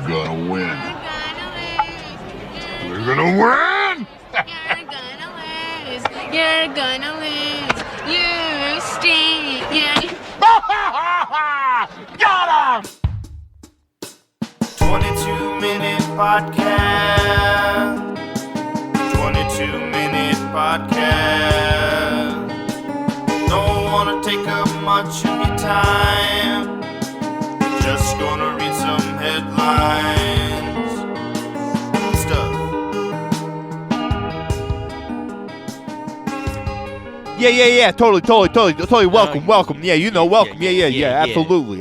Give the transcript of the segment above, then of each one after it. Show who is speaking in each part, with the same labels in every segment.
Speaker 1: gonna win. We're gonna win!
Speaker 2: You're gonna lose. You stink. Yeah.
Speaker 1: Got him!
Speaker 3: 22-minute podcast. 22-minute podcast. Don't wanna take up much of your time. Just gonna read some headlines. Stuff.
Speaker 4: Yeah. Totally. Welcome. Yeah, you know, welcome. Yeah. Absolutely.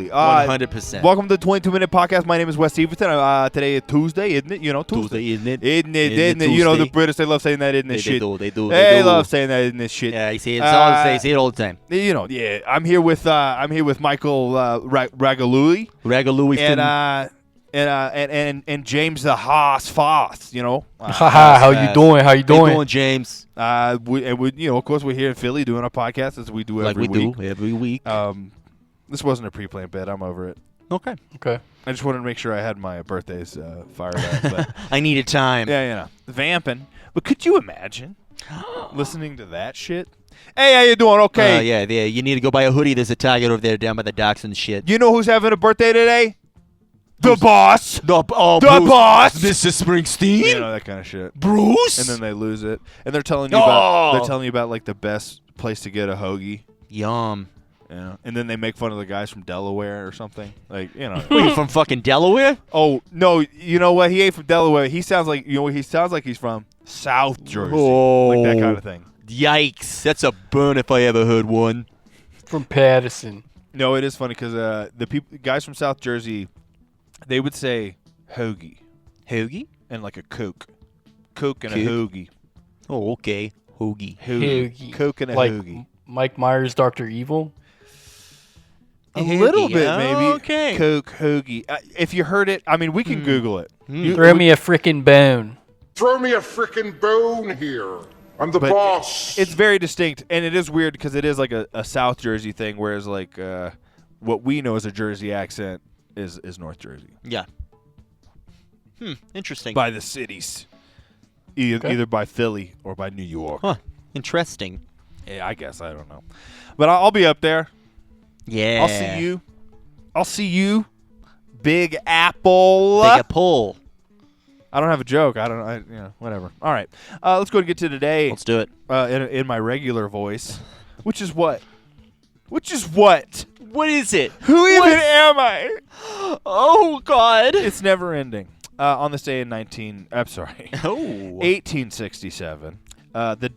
Speaker 5: 100%.
Speaker 4: Welcome to the 22-minute podcast. My name is Wes Stevenson. Today is Tuesday, isn't it? You know, Tuesday.
Speaker 5: Isn't it?
Speaker 4: Isn't it? You know, the British, they love saying that, isn't it? Shit.
Speaker 5: They do.
Speaker 4: They love saying that, isn't it? Shit.
Speaker 5: Yeah, they say it all the time.
Speaker 4: You know, yeah. I'm here with Michael Ragaluli. And James the Haas Foss, you know.
Speaker 6: How you doing?
Speaker 5: How you doing, James?
Speaker 4: We you know, of course, we're here in Philly doing our podcast as we do every week.
Speaker 5: Every week.
Speaker 4: This wasn't a pre-planned bit. I'm over it.
Speaker 5: Okay.
Speaker 4: I just wanted to make sure I had my birthdays fired up. But
Speaker 5: I needed time.
Speaker 4: yeah, you know, vamping. But could you imagine listening to that shit? Hey, how you doing? Okay.
Speaker 5: Yeah. You need to go buy a hoodie. There's a Target over there down by the docks and shit.
Speaker 4: You know who's having a birthday today? The boss.
Speaker 5: The
Speaker 4: Bruce. Boss.
Speaker 5: This is Springsteen.
Speaker 4: You know, that kind of shit.
Speaker 5: Bruce.
Speaker 4: And then they lose it, and they're telling you about like the best place to get a hoagie.
Speaker 5: Yum.
Speaker 4: Yeah. And then they make fun of the guys from Delaware or something. Like, you know.
Speaker 5: What, you from fucking Delaware?
Speaker 4: Oh no! You know what? He ain't from Delaware. He sounds like he's from South Jersey, like that kind of thing.
Speaker 5: Yikes! That's a burn if I ever heard one.
Speaker 6: From Patterson.
Speaker 4: No, it is funny because the guys from South Jersey, they would say hoagie.
Speaker 5: Hoagie?
Speaker 4: And like a Coke. Coke and a hoagie.
Speaker 5: Oh, okay. Hoagie.
Speaker 4: Coke and a
Speaker 6: like
Speaker 4: hoagie.
Speaker 6: Mike Myers, Dr. Evil?
Speaker 4: A little bit, maybe.
Speaker 5: Okay.
Speaker 4: Coke, hoagie. If you heard it, I mean, we can Google it.
Speaker 6: Throw me a frickin' bone.
Speaker 1: Throw me a frickin' bone here. I'm the boss.
Speaker 4: It's very distinct, and it is weird because it is like a South Jersey thing, whereas like what we know as a Jersey accent is North Jersey.
Speaker 5: Yeah. Interesting.
Speaker 4: By the cities. Either by Philly or by New York.
Speaker 5: Huh. Interesting.
Speaker 4: Yeah, I guess. I don't know. But I'll be up there.
Speaker 5: Yeah.
Speaker 4: I'll see you. Big Apple.
Speaker 5: Big Apple.
Speaker 4: I don't have a joke. Whatever. All right. Let's go and get to today.
Speaker 5: Let's do it.
Speaker 4: In my regular voice. Which is what? What
Speaker 5: is it?
Speaker 4: Who even am I?
Speaker 5: Oh, God.
Speaker 4: It's never ending. On this day in 1867, the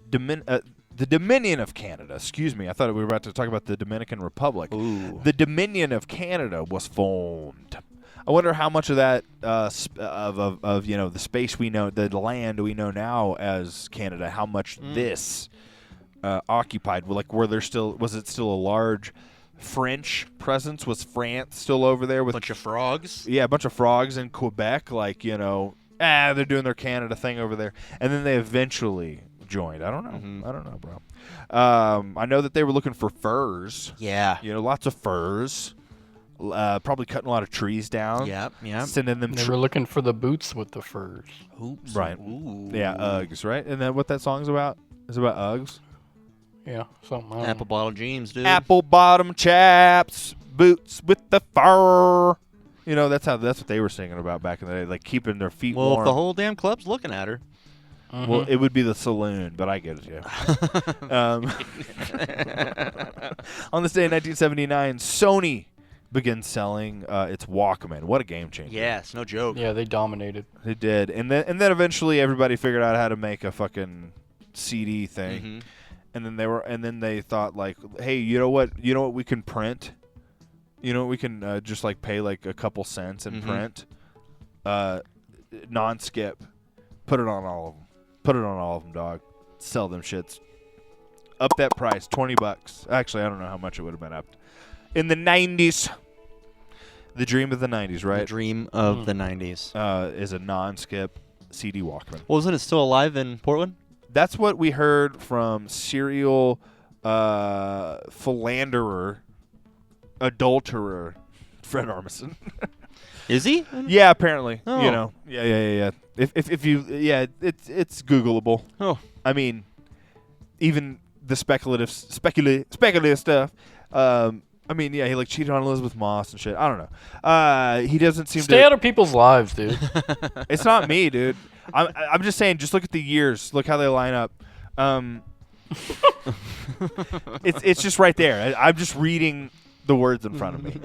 Speaker 4: Dominion of Canada. Excuse me. I thought we were about to talk about the Dominican Republic.
Speaker 5: Ooh.
Speaker 4: The Dominion of Canada was formed. I wonder how much of that of you know, the space we know, the land we know now as Canada, how much this occupied. Like, was it still a large French presence? Was France still over there with
Speaker 5: bunch of frogs?
Speaker 4: Yeah, a bunch of frogs in Quebec. Like, you know, they're doing their Canada thing over there, and then they eventually joined. I don't know. I don't know, bro. I know that they were looking for furs.
Speaker 5: Yeah.
Speaker 4: You know, lots of furs. Probably cutting a lot of trees down.
Speaker 5: Yeah.
Speaker 4: Sending them.
Speaker 6: They were looking for the boots with the furs.
Speaker 5: Oops.
Speaker 4: Right.
Speaker 5: Ooh.
Speaker 4: Yeah, Uggs, right? And then what that song's about? Is about Uggs.
Speaker 6: Yeah, something.
Speaker 5: Apple bottom jeans, dude.
Speaker 4: Apple bottom chaps, boots with the fur. You know, that's what they were singing about back in the day, like keeping their feet warm.
Speaker 5: Well, if the whole damn club's looking at her.
Speaker 4: Well, it would be the saloon, but I get it, yeah. On this day in 1979, Sony begins selling its Walkman. What a game changer.
Speaker 5: Yes, no joke.
Speaker 6: Yeah, they dominated.
Speaker 4: They did. And then eventually everybody figured out how to make a fucking CD thing. And then they thought, like, hey, you know what we can print? You know what we can just like pay like a couple cents and print? Non-skip. Put it on all of them. Put it on all of them, dog. Sell them shits. Up that price, $20. Actually, I don't know how much it would have been up. In the 90s. The dream of the 90s, right?
Speaker 5: The dream of the 90s.
Speaker 4: Is a non-skip CD Walkman.
Speaker 5: Well, isn't it still alive in Portland?
Speaker 4: That's what we heard from serial philanderer, adulterer, Fred Armisen.
Speaker 5: Is he?
Speaker 4: Yeah, apparently.
Speaker 5: Oh.
Speaker 4: You know. Yeah. If you it's Googleable.
Speaker 5: Oh.
Speaker 4: I mean, even the speculative stuff. I mean, yeah, he like cheated on Elizabeth Moss and shit. I don't know. He doesn't seem
Speaker 6: Stay
Speaker 4: to.
Speaker 6: out of people's lives, dude.
Speaker 4: It's not me, dude. I'm just saying. Just look at the years. Look how they line up. It's just right there. I'm just reading the words in front of me.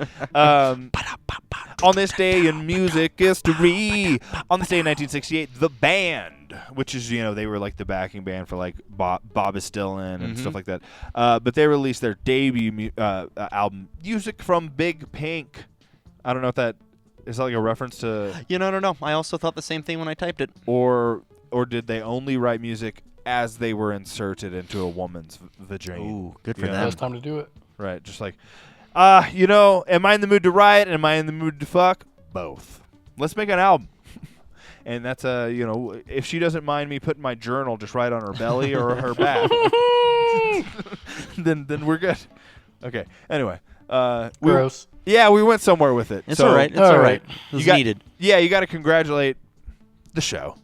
Speaker 4: On this day in music history, on this day in 1968, the band, which is, you know, they were like the backing band for like Bob is Still In and stuff like that. But they released their debut album, Music from Big Pink. I don't know if that is that like a reference to.
Speaker 5: You know, I don't know. I also thought the same thing when I typed it.
Speaker 4: Or did they only write music as they were inserted into a woman's vagina?
Speaker 5: Ooh, good for
Speaker 4: Yeah.
Speaker 5: them.
Speaker 6: Best time to do it.
Speaker 4: Right, just like, you know, am I in the mood to write? Am I in the mood to fuck? Both. Let's make an album. And that's you know, if she doesn't mind me putting my journal just right on her belly or her back, then we're good. Okay. Anyway,
Speaker 6: Gross.
Speaker 4: we went somewhere with it.
Speaker 5: It's
Speaker 4: So
Speaker 5: all right. It's
Speaker 6: all
Speaker 5: all
Speaker 6: right.
Speaker 5: right. It was
Speaker 4: got,
Speaker 5: needed.
Speaker 4: Yeah, you got to congratulate the show.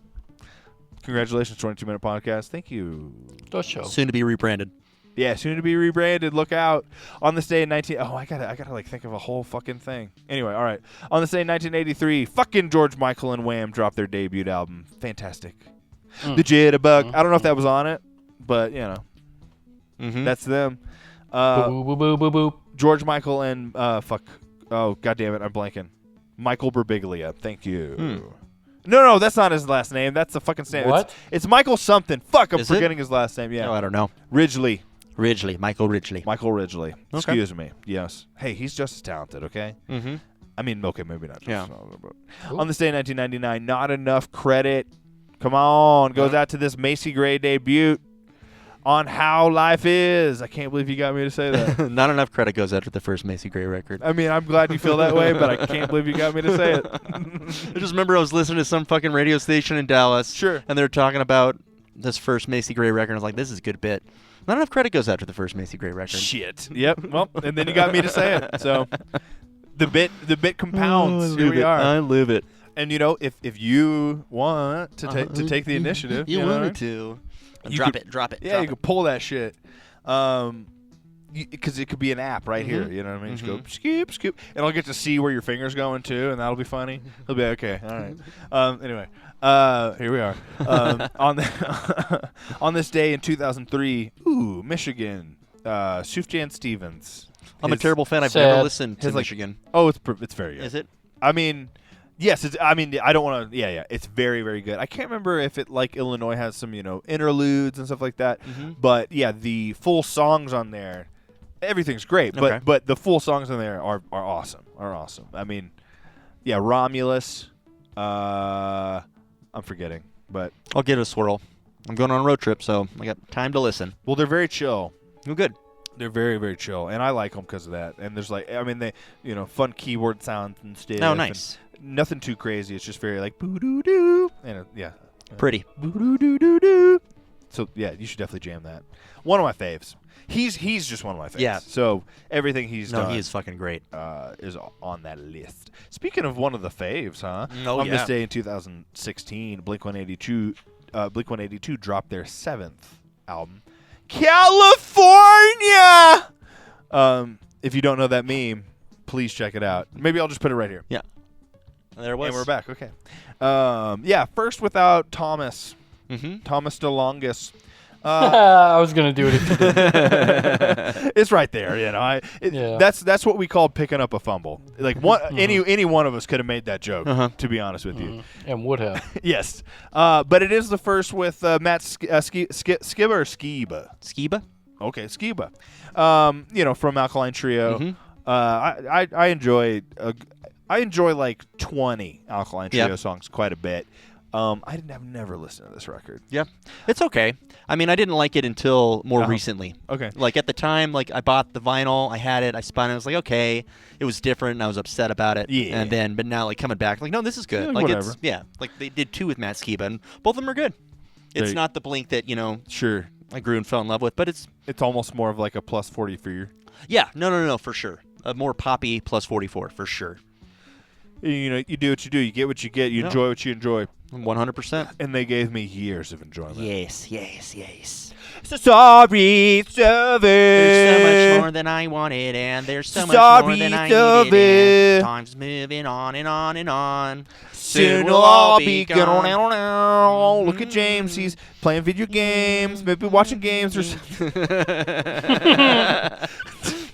Speaker 4: Congratulations, 22-minute podcast. Thank you.
Speaker 6: The show.
Speaker 5: Soon to be rebranded.
Speaker 4: Yeah, soon to be rebranded. Look out. On this day in I gotta like think of a whole fucking thing. Anyway, all right. On this day in 1983, fucking George Michael and Wham dropped their debut album. Fantastic. The Jitterbug. I don't know if that was on it, but you know, that's them.
Speaker 6: Boo boo boo boo boo.
Speaker 4: George Michael and Oh, god damn it, I'm blanking. Michael Birbiglia. Thank you. No, that's not his last name. That's the fucking name.
Speaker 6: What?
Speaker 4: It's Michael something. Fuck, I'm
Speaker 5: Is it?
Speaker 4: forgetting his last name. Yeah.
Speaker 5: Oh, I don't know.
Speaker 4: Ridgely.
Speaker 5: Michael Ridgely.
Speaker 4: Michael Ridgely. Excuse me. Yes. Hey, he's just as talented, okay?
Speaker 5: Mm-hmm.
Speaker 4: I mean, okay, maybe not just
Speaker 5: Yeah.
Speaker 4: as talented, but on this day in 1999, not enough credit. Come on. Goes out to this Macy Gray debut on How Life Is. I can't believe you got me to say that.
Speaker 5: Not enough credit goes after the first Macy Gray record.
Speaker 4: I mean, I'm glad you feel that way, but I can't believe you got me to say it.
Speaker 5: I just remember I was listening to some fucking radio station in Dallas.
Speaker 4: Sure.
Speaker 5: And they were talking about this first Macy Gray record. I was like, this is a good bit. Not enough credit goes after the first Macy Gray record.
Speaker 4: Shit. Yep. Well, and then you got me to say it. So the bit compounds. Here we are.
Speaker 5: I live it.
Speaker 4: And you know, if you want to take the initiative,
Speaker 5: You
Speaker 4: know what I mean?
Speaker 5: wanted to.
Speaker 4: You
Speaker 5: Drop
Speaker 4: could-
Speaker 5: it. Drop it.
Speaker 4: Yeah,
Speaker 5: drop
Speaker 4: you can pull that shit. Because it could be an app right here. You know what I mean? Just go scoop, scoop, and I'll get to see where your finger's going too, and that'll be funny. He'll be like, okay, all right. Anyway, here we are on this day in 2003. Ooh, Michigan. Sufjan Stevens.
Speaker 5: I'm a
Speaker 4: His-
Speaker 5: terrible fan. I've
Speaker 6: Sad.
Speaker 5: never listened to
Speaker 4: his, like-
Speaker 5: Michigan.
Speaker 4: Oh, it's very good.
Speaker 5: Is it?
Speaker 4: I mean, yes. I don't want to. Yeah. It's very, very good. I can't remember if it like Illinois has some, you know, interludes and stuff like that. But yeah, the full songs on there, everything's great.
Speaker 5: Okay.
Speaker 4: But the full songs on there are awesome. I mean, yeah, Romulus. I'm forgetting, but
Speaker 5: I'll give it a swirl. I'm going on a road trip, so I got time to listen.
Speaker 4: well, they're very chill.
Speaker 5: Oh, good.
Speaker 4: They're very, very chill, and I like them because of that. And there's like, I mean, they, you know, fun keyboard sounds and stuff.
Speaker 5: Oh, nice.
Speaker 4: and nothing too crazy. It's just very like boo doo doo, and yeah,
Speaker 5: Pretty.
Speaker 4: boo doo doo doo doo. So yeah, you should definitely jam that. One of my faves. He's just one of my faves.
Speaker 5: Yeah.
Speaker 4: So everything he's
Speaker 5: No,
Speaker 4: done
Speaker 5: he is fucking great.
Speaker 4: is on that list. Speaking of one of the faves, huh?
Speaker 5: Oh,
Speaker 4: on this
Speaker 5: yeah.
Speaker 4: day in 2016, Blink-182 dropped their 7th album, California. If you don't know that meme, please check it out. Maybe I'll just put it right here.
Speaker 5: Yeah. There it was.
Speaker 4: And we're back. Okay. Yeah. First without Thomas.
Speaker 5: Mm-hmm.
Speaker 4: Thomas DeLongis.
Speaker 6: I was gonna do it if you did.
Speaker 4: It's right there, you know.
Speaker 6: Yeah.
Speaker 4: That's what we call picking up a fumble. Like any one of us could have made that joke. To be honest with you,
Speaker 6: And would have.
Speaker 4: yes. But it is the first with Matt Skiba or Skiba.
Speaker 5: Skiba?
Speaker 4: Okay, Skiba. You know, from Alkaline Trio.
Speaker 5: Mm-hmm.
Speaker 4: I enjoy like 20 Alkaline Trio songs quite a bit. I've never listened to this record.
Speaker 5: Yeah. It's okay. I mean, I didn't like it until more recently.
Speaker 4: Okay.
Speaker 5: Like, at the time, like, I bought the vinyl, I had it, I spun it, I was like, okay. It was different, and I was upset about it.
Speaker 4: Yeah.
Speaker 5: And then, but now, like, coming back, like, no, this is good.
Speaker 4: Yeah,
Speaker 5: like,
Speaker 4: whatever.
Speaker 5: it's, yeah. Like, they did 2 with Matt Skiba, and both of them are good. It's not the Blink that, you know,
Speaker 4: Sure.
Speaker 5: I grew and fell in love with, but it's,
Speaker 4: It's almost more of like a plus 40 for you.
Speaker 5: yeah, no, for sure. A more poppy plus 44, for sure.
Speaker 4: You know, you do what you do. You get what you get. You
Speaker 5: Yeah.
Speaker 4: enjoy what you enjoy.
Speaker 5: 100%.
Speaker 4: And they gave me years of enjoyment.
Speaker 5: Yes, yes, yes.
Speaker 4: So sorry, Silver.
Speaker 5: There's so much more than I wanted, and there's so much more than I
Speaker 4: Sorry,
Speaker 5: needed. And
Speaker 4: Silver.
Speaker 5: time's moving on and on and on.
Speaker 4: Soon we'll all be gone. Look at James. He's playing video games, maybe watching games or something.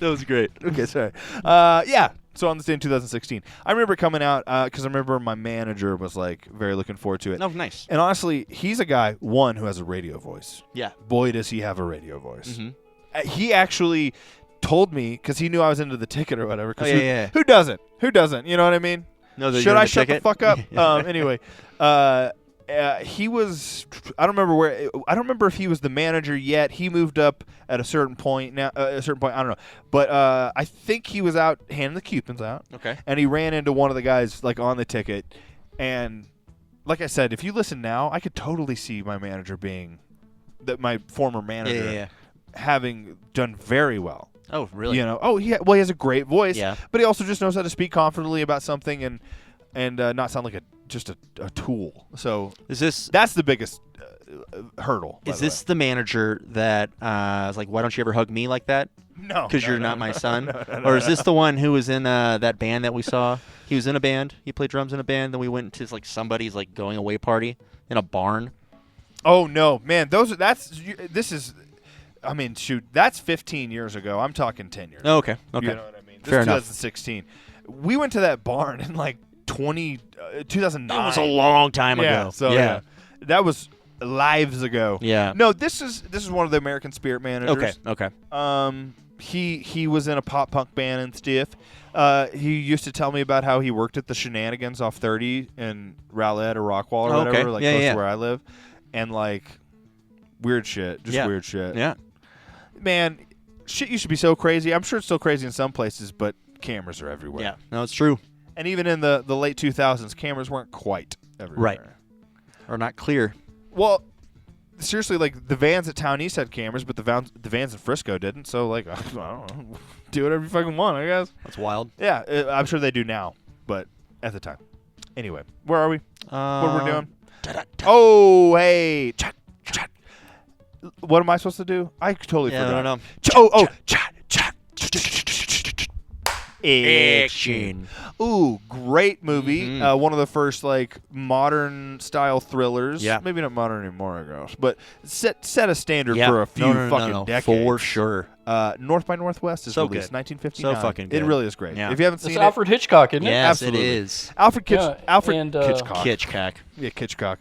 Speaker 5: That was great.
Speaker 4: Okay, sorry. Yeah. So on this day in 2016, I remember coming out because I remember my manager was like very looking forward to it.
Speaker 5: Oh, nice.
Speaker 4: And honestly, he's a guy, one, who has a radio voice.
Speaker 5: Yeah.
Speaker 4: Boy, does he have a radio voice.
Speaker 5: Mm-hmm.
Speaker 4: He actually told me, because he knew I was into the ticket or whatever. 'Cause
Speaker 5: Oh, yeah.
Speaker 4: Who doesn't? Who doesn't? You know what I mean?
Speaker 5: No, that
Speaker 4: Should
Speaker 5: you're in
Speaker 4: I
Speaker 5: the
Speaker 4: shut
Speaker 5: ticket?
Speaker 4: the fuck up? Anyway, he was. I don't remember where. I don't remember if he was the manager yet. He moved up at a certain point. Now, at a certain point, I don't know. But I think he was out handing the coupons out.
Speaker 5: Okay.
Speaker 4: And he ran into one of the guys like on the ticket, and like I said, if you listen now, I could totally see my manager being that my former manager
Speaker 5: Yeah.
Speaker 4: having done very well.
Speaker 5: Oh, really?
Speaker 4: You know, he has a great voice.
Speaker 5: Yeah.
Speaker 4: But he also just knows how to speak confidently about something and not sound like just a tool. So
Speaker 5: Is this
Speaker 4: that's the biggest hurdle. by
Speaker 5: is
Speaker 4: the
Speaker 5: this the manager that is like, why don't you ever hug me like that?
Speaker 4: way. No?
Speaker 5: Because
Speaker 4: no,
Speaker 5: you're
Speaker 4: no,
Speaker 5: not
Speaker 4: no,
Speaker 5: my son?
Speaker 4: no,
Speaker 5: Or is this the one who was in that band that we saw? He was in a band. He played drums in a band. Then we went to like somebody's like going away party in a barn.
Speaker 4: Oh no, man! This is. I mean, shoot, that's 15 years ago. I'm talking 10 years.
Speaker 5: Oh, okay. Okay.
Speaker 4: You know what I mean? This
Speaker 5: Fair
Speaker 4: is
Speaker 5: enough.
Speaker 4: 2016. We went to that barn in like 2009.
Speaker 5: It was a long time
Speaker 4: Yeah,
Speaker 5: ago.
Speaker 4: so yeah. That was lives ago.
Speaker 5: Yeah.
Speaker 4: No, this is one of the American Spirit managers.
Speaker 5: Okay.
Speaker 4: He was in a pop punk band and stuff. He used to tell me about how he worked at the Shenanigans off 30 in Rowlett or Rockwall or
Speaker 5: Oh,
Speaker 4: whatever,
Speaker 5: okay.
Speaker 4: like
Speaker 5: Yeah,
Speaker 4: close
Speaker 5: yeah.
Speaker 4: to where I live, and like weird shit, just
Speaker 5: Yeah.
Speaker 4: weird shit.
Speaker 5: Yeah.
Speaker 4: Man, shit used to be so crazy. I'm sure it's still crazy in some places, but cameras are everywhere.
Speaker 5: Yeah. No, it's true.
Speaker 4: And even in the late 2000s, cameras weren't quite everywhere.
Speaker 5: Right. Or not clear.
Speaker 4: Well, seriously, like the vans at Town East had cameras, but the vans in Frisco didn't. So like, I don't know, do whatever you fucking want, I guess.
Speaker 5: That's wild.
Speaker 4: Yeah, I'm sure they do now, but at the time. Anyway, where are we? What we're doing? Oh, hey, chat. What am I supposed to do? I totally
Speaker 5: Yeah,
Speaker 4: forgot.
Speaker 5: I don't know.
Speaker 4: Chat.
Speaker 5: Action.
Speaker 4: Ooh, great movie.
Speaker 5: Mhm.
Speaker 4: One of the first like modern style thrillers.
Speaker 5: Yeah.
Speaker 4: Maybe not modern anymore, I guess, but set a standard
Speaker 5: Yeah.
Speaker 4: for a few
Speaker 5: No,
Speaker 4: fucking decades.
Speaker 5: For sure.
Speaker 4: North by Northwest is
Speaker 5: So
Speaker 4: released
Speaker 5: good.
Speaker 4: 1959.
Speaker 5: So fucking
Speaker 4: It
Speaker 5: good.
Speaker 4: really is great.
Speaker 5: Yeah.
Speaker 4: If you haven't
Speaker 6: It's
Speaker 4: seen
Speaker 6: Alfred Hitchcock, isn't it?
Speaker 5: Yes,
Speaker 4: Absolutely.
Speaker 5: it is.
Speaker 4: Alfred
Speaker 6: Yeah,
Speaker 4: Alfred
Speaker 6: and,
Speaker 4: Hitchcock.
Speaker 5: Kitchcock.
Speaker 4: Yeah, Kitchcock.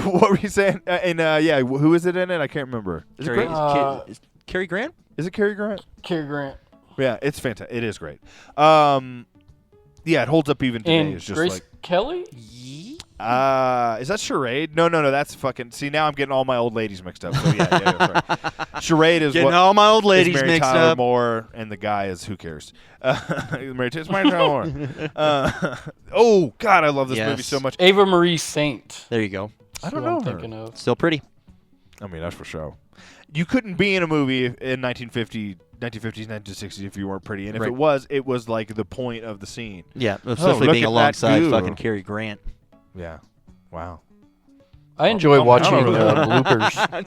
Speaker 4: What were you saying? Who is it in it? I can't remember. Is it
Speaker 5: Cary,
Speaker 4: great?
Speaker 5: is Cary Grant?
Speaker 4: Is it Cary Grant?
Speaker 6: Cary Grant.
Speaker 4: Yeah, it's fantastic. It is great. Yeah, it holds up even today.
Speaker 6: And
Speaker 4: It's just
Speaker 6: Grace
Speaker 4: like,
Speaker 6: Kelly?
Speaker 4: is that Charade? No, that's fucking. See, now I'm getting all my old ladies mixed up. So yeah, sorry. Charade is
Speaker 5: Getting
Speaker 4: what
Speaker 5: all my old
Speaker 4: is
Speaker 5: ladies
Speaker 4: Mary
Speaker 5: mixed
Speaker 4: Tyler
Speaker 5: up.
Speaker 4: Moore, and the guy is who cares? It's Mary Tyler Moore. Oh God, I love this
Speaker 5: Yes.
Speaker 4: movie so much.
Speaker 6: Ava Marie Saint.
Speaker 5: There you go.
Speaker 4: I don't
Speaker 6: Who
Speaker 4: know
Speaker 6: I'm
Speaker 4: her.
Speaker 6: thinking of.
Speaker 5: Still pretty.
Speaker 4: I mean, that's for sure. You couldn't be in a movie in 1950s, 1960s if you weren't pretty. And if
Speaker 5: Right.
Speaker 4: it was like the point of the scene.
Speaker 5: Yeah, especially
Speaker 4: look
Speaker 5: being
Speaker 4: at that
Speaker 5: alongside
Speaker 4: goo.
Speaker 5: fucking Cary Grant.
Speaker 4: Yeah. Wow.
Speaker 6: I enjoy
Speaker 4: I'm
Speaker 6: watching
Speaker 4: not really-
Speaker 6: bloopers
Speaker 5: I'm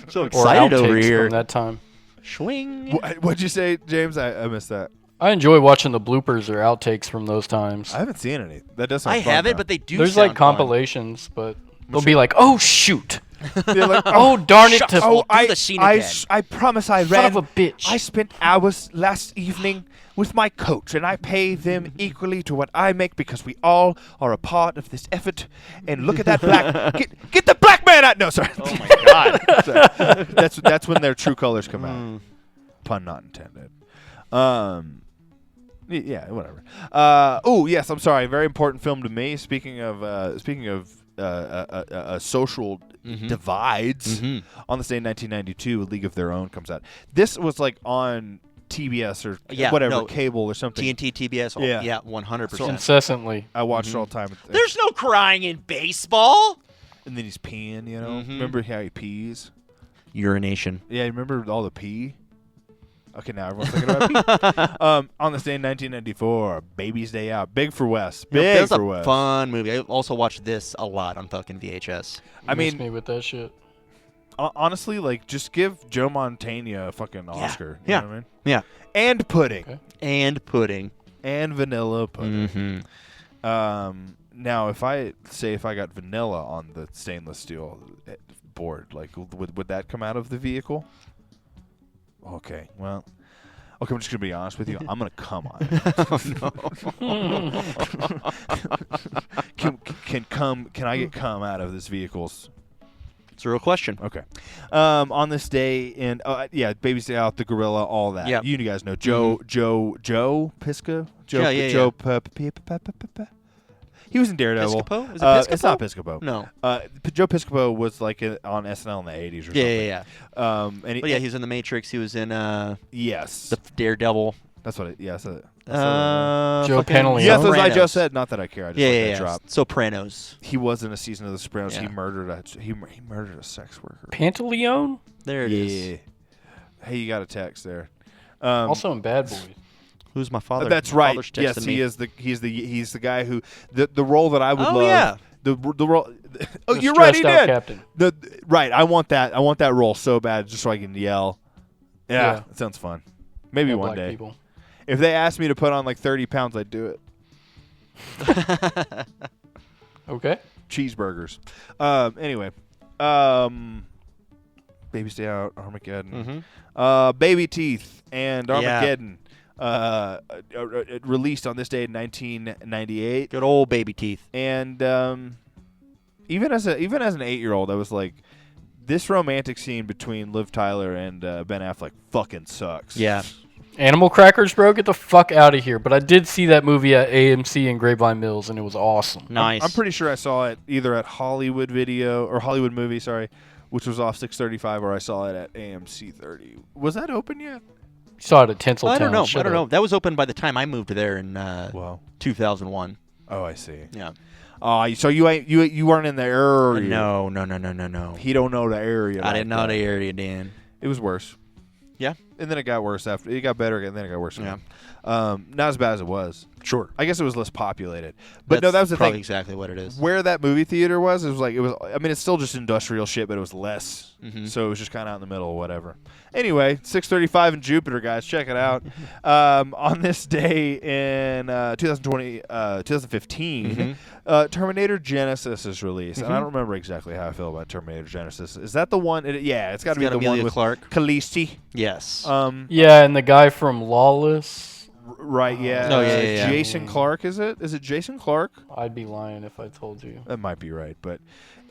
Speaker 5: so
Speaker 6: or
Speaker 5: excited over
Speaker 6: outtakes
Speaker 5: here.
Speaker 6: from that time.
Speaker 5: Swing.
Speaker 4: What'd you say, James? I missed that.
Speaker 6: I enjoy watching the bloopers or outtakes from those times.
Speaker 4: I haven't seen any. That does sound
Speaker 5: I
Speaker 4: fun,
Speaker 5: haven't,
Speaker 4: though.
Speaker 5: but they do.
Speaker 6: There's
Speaker 5: sound
Speaker 6: like compilations, but they'll be
Speaker 4: sure.
Speaker 6: like, "Oh shoot!
Speaker 4: They're like,
Speaker 6: Oh darn it! To
Speaker 5: We'll do the scene again.
Speaker 4: I promise I
Speaker 6: son
Speaker 4: ran.
Speaker 6: of a bitch!"
Speaker 4: I spent hours last evening with my coach, and I pay them equally to what I make because we all are a part of this effort. And look at that black. Get the black man out! No, sorry.
Speaker 5: Oh my god.
Speaker 4: Sorry. That's when their true colors come out. Pun not intended. Yeah, whatever. Oh yes, I'm sorry. Very important film to me. Speaking of social divides, on this day in 1992, A League of Their Own comes out. This was like on TBS or whatever, cable or something.
Speaker 5: TNT, TBS. Oh,
Speaker 4: Yeah.
Speaker 5: yeah, 100%.
Speaker 6: incessantly.
Speaker 4: I watched it all the time.
Speaker 5: There's no crying in baseball.
Speaker 4: And then he's peeing, you know. Remember how he pees?
Speaker 5: Urination.
Speaker 4: Yeah, remember all the pee? Okay, now everyone's thinking about Pete. On this day in 1994, Baby's Day Out. Big for Wes.
Speaker 5: That
Speaker 4: Big
Speaker 5: was
Speaker 4: for
Speaker 5: a
Speaker 4: Wes.
Speaker 5: fun movie. I also watched this a lot on fucking VHS.
Speaker 4: I
Speaker 6: Miss
Speaker 4: mean,
Speaker 6: me with that shit.
Speaker 4: honestly, like, just give Joe Montana a fucking Oscar. You
Speaker 5: Yeah.
Speaker 4: know what I mean?
Speaker 5: Yeah.
Speaker 4: And pudding.
Speaker 6: Okay.
Speaker 5: And pudding.
Speaker 4: And vanilla pudding.
Speaker 5: Mm-hmm.
Speaker 4: Now, if I got vanilla on the stainless steel board, like, would that come out of the vehicle? Okay, well, I'm just gonna be honest with you. I'm gonna come on it. Can I get cum out of this vehicle's?
Speaker 5: It's a real question.
Speaker 4: Okay. On this day in Baby's Day Out, the gorilla, all that.
Speaker 5: Yeah.
Speaker 4: You guys know Joe Piscopo.
Speaker 5: Yeah.
Speaker 4: Joe He was in Daredevil.
Speaker 5: Piscopo? Is it Piscopo?
Speaker 4: It's not Piscopo.
Speaker 5: No.
Speaker 4: Joe Piscopo was like on SNL in the 80s or something.
Speaker 5: Yeah.
Speaker 4: And
Speaker 5: But yeah, he was in The Matrix. He was in
Speaker 4: yes.
Speaker 5: the Daredevil.
Speaker 4: That's what it. Yes.
Speaker 6: Joe
Speaker 5: fucking
Speaker 6: Pantoliano.
Speaker 4: Yes, as I
Speaker 5: Sopranos.
Speaker 4: just said. Not that I care. I just like that drop.
Speaker 5: Sopranos.
Speaker 4: He was in a season of The Sopranos.
Speaker 5: Yeah.
Speaker 4: He murdered a sex worker.
Speaker 6: Pantaleone?
Speaker 5: There it is.
Speaker 4: Yeah. Hey, you got a text there.
Speaker 6: Also in Bad Boys.
Speaker 5: Who's my father?
Speaker 4: That's
Speaker 5: My
Speaker 4: right.
Speaker 5: father's
Speaker 4: Yes,
Speaker 5: texting
Speaker 4: he
Speaker 5: me.
Speaker 4: is he's the guy who the role that I would
Speaker 5: Oh,
Speaker 4: love.
Speaker 5: yeah.
Speaker 4: The role. Oh,
Speaker 6: The
Speaker 4: you're right. He
Speaker 6: stressed out
Speaker 4: did.
Speaker 6: captain.
Speaker 4: Right. I want that role so bad, just so I can yell. Yeah,
Speaker 6: Yeah.
Speaker 4: it sounds fun. Maybe
Speaker 6: Yeah,
Speaker 4: one
Speaker 6: black
Speaker 4: day.
Speaker 6: people.
Speaker 4: If they asked me to put on like 30 pounds, I'd do it.
Speaker 6: Okay.
Speaker 4: Cheeseburgers. Anyway. Baby's Day Out, Armageddon. Baby Teeth and Armageddon. Released on this day in 1998.
Speaker 5: Good old baby teeth.
Speaker 4: And even as an 8-year-old, I was like, this romantic scene between Liv Tyler and Ben Affleck fucking sucks.
Speaker 5: Yeah.
Speaker 6: Animal Crackers, bro, get the fuck out of here. But I did see that movie at AMC in Grapevine Mills, and it was awesome.
Speaker 5: Nice.
Speaker 4: I'm pretty sure I saw it either at Hollywood Movie, which was off 635, or I saw it at AMC 30. Was that open yet?
Speaker 6: Saw it at Tinseltown.
Speaker 5: I don't know.
Speaker 6: Shut
Speaker 5: I don't
Speaker 6: up.
Speaker 5: know. That was open by the time I moved there in
Speaker 4: Wow.
Speaker 5: 2001.
Speaker 4: Oh, I see.
Speaker 5: Yeah.
Speaker 4: So you weren't in the area.
Speaker 5: No.
Speaker 4: He don't know the area.
Speaker 5: I
Speaker 4: like
Speaker 5: didn't know
Speaker 4: that.
Speaker 5: the area, Dan.
Speaker 4: It was worse.
Speaker 5: Yeah.
Speaker 4: And then it got worse after. It got better, and then it got worse.
Speaker 5: Yeah.
Speaker 4: Not as bad as it was.
Speaker 5: Sure.
Speaker 4: I guess it was less populated. But no,
Speaker 5: That's
Speaker 4: that was the
Speaker 5: probably
Speaker 4: thing.
Speaker 5: exactly what it is.
Speaker 4: Where that movie theater was, I mean, it's still just industrial shit, but it was less. So it was just kind of out in the middle or whatever. Anyway, 635 in Jupiter, guys. Check it out. On this day in 2015, Terminator Genesis is released. And I don't remember exactly how I feel about Terminator Genesis. Is that the one? It's got to be the
Speaker 5: Emilia
Speaker 4: one with
Speaker 5: Clarke.
Speaker 4: Khaleesi.
Speaker 5: Yes.
Speaker 6: Yeah, and the guy from Lawless.
Speaker 4: Right, yeah.
Speaker 5: Oh, yeah.
Speaker 4: Jason Clarke, is it? Is it Jason Clarke?
Speaker 6: I'd be lying if I told you.
Speaker 4: That might be right, but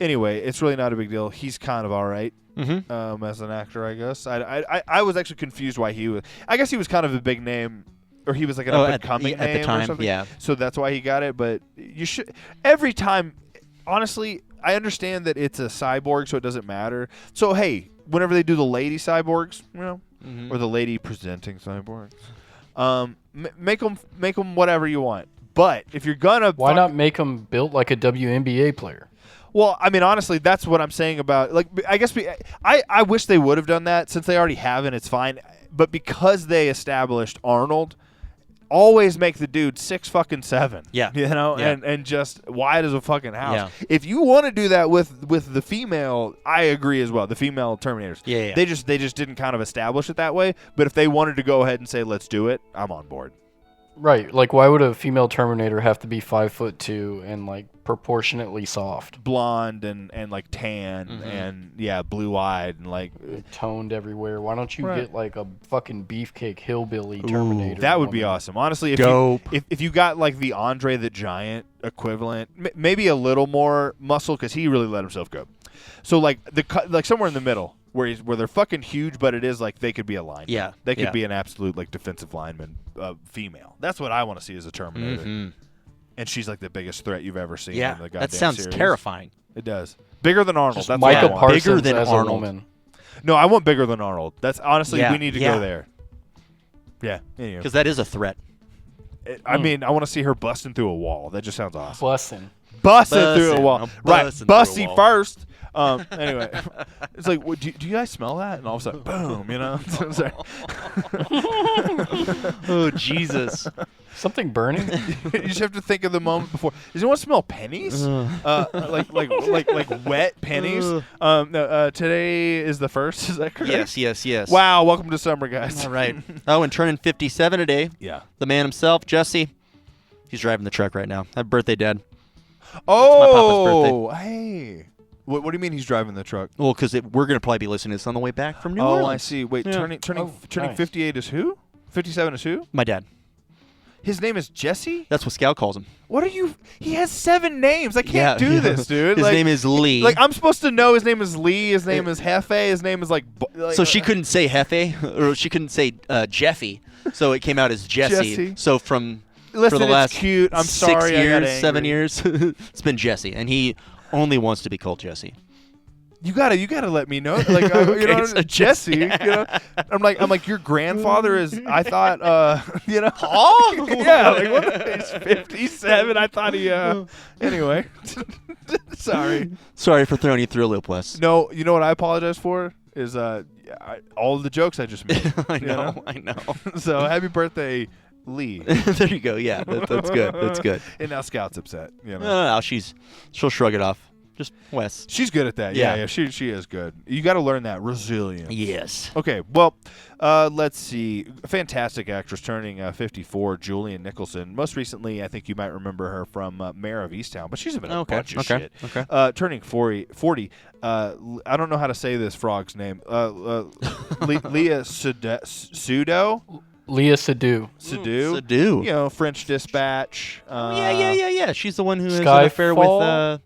Speaker 4: anyway, it's really not a big deal. He's kind of all right as an actor, I guess. I was actually confused why he was. I guess he was kind of a big name, or he was like an up and coming name
Speaker 5: at the time.
Speaker 4: or something.
Speaker 5: Yeah.
Speaker 4: So that's why he got it. But you should every time. Honestly, I understand that it's a cyborg, so it doesn't matter. So hey, whenever they do the lady cyborgs, or the lady presenting cyborgs. Make them whatever you want. But if you're gonna,
Speaker 6: Why not make him built like a WNBA player?
Speaker 4: Well, I mean, honestly, that's what I'm saying about. Like, I guess I wish they would have done that. Since they already haven't, it's fine. But because they established Arnold, always make the dude 6'7".
Speaker 5: Yeah.
Speaker 4: Yeah. And just wide as a fucking house.
Speaker 5: Yeah.
Speaker 4: If you want to do that with the female, I agree as well. The female Terminators.
Speaker 5: Yeah.
Speaker 4: They just didn't kind of establish it that way. But if they wanted to go ahead and say let's do it, I'm on board.
Speaker 6: Right. Like, why would a female Terminator have to be 5'2" and like proportionately soft,
Speaker 4: Blonde and like tan and blue eyed and like
Speaker 6: toned everywhere? Why don't you
Speaker 4: Right.
Speaker 6: get like a fucking beefcake hillbilly Terminator?
Speaker 4: that would be
Speaker 6: woman?
Speaker 4: awesome. Honestly,
Speaker 5: Dope.
Speaker 4: if you got like the Andre the Giant equivalent, maybe a little more muscle because he really let himself go. So like somewhere in the middle where they're fucking huge, but it is like they could be a lineman.
Speaker 5: Yeah,
Speaker 4: they could
Speaker 5: yeah.
Speaker 4: be an absolute like defensive lineman, female. That's what I want to see as a Terminator. And she's like the biggest threat you've ever seen.
Speaker 5: Yeah.
Speaker 4: in the goddamn
Speaker 5: That sounds
Speaker 4: series.
Speaker 5: terrifying.
Speaker 4: It does. Bigger than Arnold.
Speaker 6: Just
Speaker 4: That's what I
Speaker 6: Micah
Speaker 4: want.
Speaker 6: Parsons
Speaker 5: Bigger than
Speaker 6: as
Speaker 5: Arnold.
Speaker 6: a woman.
Speaker 4: No, I want bigger than Arnold. That's honestly
Speaker 5: Yeah,
Speaker 4: we need to
Speaker 5: yeah.
Speaker 4: go there. Yeah. Anyway.
Speaker 5: Because that is a threat.
Speaker 4: I mean, I want to see her busting through a wall. That just sounds awesome.
Speaker 6: Bussin'.
Speaker 4: Busting through a wall.
Speaker 5: I'm
Speaker 4: Right.
Speaker 5: busting through a
Speaker 4: Busty
Speaker 5: wall.
Speaker 4: first. Anyway, it's like, do you guys smell that? And all of a sudden, boom, you know. Sorry.
Speaker 5: Oh Jesus!
Speaker 6: Something burning?
Speaker 4: You just have to think of the moment before. Does anyone smell pennies? Like wet pennies. No, today is the 1st. Is that correct?
Speaker 5: Yes.
Speaker 4: Wow, welcome to summer, guys.
Speaker 5: All right. Oh, and turning 57 today.
Speaker 4: Yeah.
Speaker 5: The man himself, Jesse. He's driving the truck right now. Happy birthday, Dad.
Speaker 4: Oh, hey. What do you mean he's driving the truck?
Speaker 5: Well, because we're gonna probably be listening to this on the way back from New
Speaker 4: Oh,
Speaker 5: Orleans.
Speaker 4: I see. Wait,
Speaker 5: Yeah.
Speaker 4: turning
Speaker 6: nice.
Speaker 4: 58 is who? 57 is who?
Speaker 5: My dad.
Speaker 4: His name is Jesse?
Speaker 5: That's what Scout calls him.
Speaker 4: What are you? He has 7 names. I can't do this, dude.
Speaker 5: His name is Lee.
Speaker 4: Like, I'm supposed to know his name is Lee. His name is Hefe. His name is like
Speaker 5: so she couldn't say Hefe, or she couldn't say Jeffy. So it came out as Jesse.
Speaker 4: Jesse.
Speaker 5: So for
Speaker 4: Listen,
Speaker 5: the last
Speaker 4: it's cute. I'm
Speaker 5: 6
Speaker 4: sorry. I got
Speaker 5: years, 7
Speaker 4: angry.
Speaker 5: years, it's been Jesse, and he only wants to be called Jesse.
Speaker 4: You gotta let me know. Like, you know,
Speaker 5: so
Speaker 4: Jesse. You know, I'm like, your grandfather is. I thought, you know.
Speaker 5: Oh,
Speaker 4: Yeah. Like, what? He's 57. I thought he. Anyway, sorry.
Speaker 5: Sorry for throwing you through a loop, Wes.
Speaker 4: No, you know what I apologize for is all of the jokes I just made.
Speaker 5: I
Speaker 4: you
Speaker 5: know.
Speaker 4: So happy birthday, Lee.
Speaker 5: There you go. Yeah, that's good. That's good.
Speaker 4: And now Scout's upset. You know.
Speaker 5: No, she'll shrug it off. Just Wes.
Speaker 4: She's good at that.
Speaker 5: Yeah.
Speaker 4: Yeah. She is good. You got to learn that resilience.
Speaker 5: Yes.
Speaker 4: Okay, well, let's see. Fantastic actress turning 54, Julian Nicholson. Most recently, I think you might remember her from Mayor of Easttown, but she's been in a bunch of shit.
Speaker 5: Okay.
Speaker 4: Turning 40. I don't know how to say this frog's name. Leah Sudol.
Speaker 6: Leah Seydoux.
Speaker 5: Seydoux.
Speaker 4: You know, French Dispatch.
Speaker 5: Yeah. She's the one who has an affair with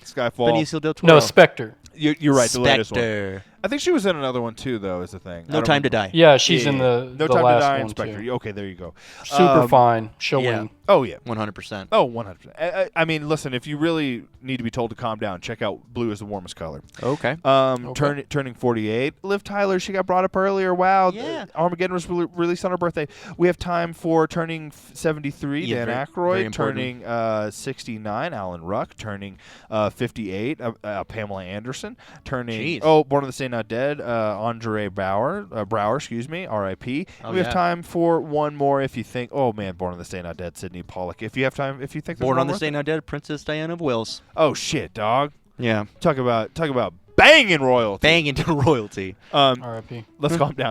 Speaker 4: Skyfall.
Speaker 5: Benicio del Toro.
Speaker 6: No, Spectre.
Speaker 4: You're right. The latest one.
Speaker 5: Spectre.
Speaker 4: I think she was in another one too, though. Is the thing. I
Speaker 5: No
Speaker 4: don't
Speaker 5: Time to
Speaker 4: remember.
Speaker 5: Die.
Speaker 6: Yeah, she's in the
Speaker 4: No
Speaker 6: the
Speaker 4: Time
Speaker 6: last
Speaker 4: to Die,
Speaker 6: one
Speaker 4: Inspector.
Speaker 6: too.
Speaker 4: Okay, there you go.
Speaker 6: Super fine. She'll
Speaker 5: yeah.
Speaker 6: win.
Speaker 4: Oh yeah.
Speaker 5: 100%.
Speaker 4: Oh, 100%. I mean, listen, if you really need to be told to calm down, check out Blue is the Warmest Color.
Speaker 5: Okay.
Speaker 4: Turning 48. Liv Tyler, she got brought up earlier. Wow.
Speaker 5: Yeah.
Speaker 4: Armageddon was released on her birthday. We have time for turning 73,
Speaker 5: Yeah,
Speaker 4: Dan
Speaker 5: very
Speaker 4: Aykroyd. Turning 69, Alan Ruck. Turning 58, Pamela Anderson. Turning,
Speaker 5: Jeez.
Speaker 4: Born on the Same Not Dead, Andre Brower, excuse me, R.I.P.
Speaker 5: Oh,
Speaker 4: We have
Speaker 5: yeah.
Speaker 4: time for one more if you think, oh man, Born on the Same Not Dead, Sydney Pollock. If you have time, if you think there's
Speaker 5: Born
Speaker 4: one
Speaker 5: on the
Speaker 4: more.
Speaker 5: Same Not Dead, Princess Diana of Wales.
Speaker 4: Oh shit, dog.
Speaker 5: Yeah.
Speaker 4: Talk about banging royalty.
Speaker 5: Bang into royalty.
Speaker 6: R.I.P.
Speaker 4: Let's calm down.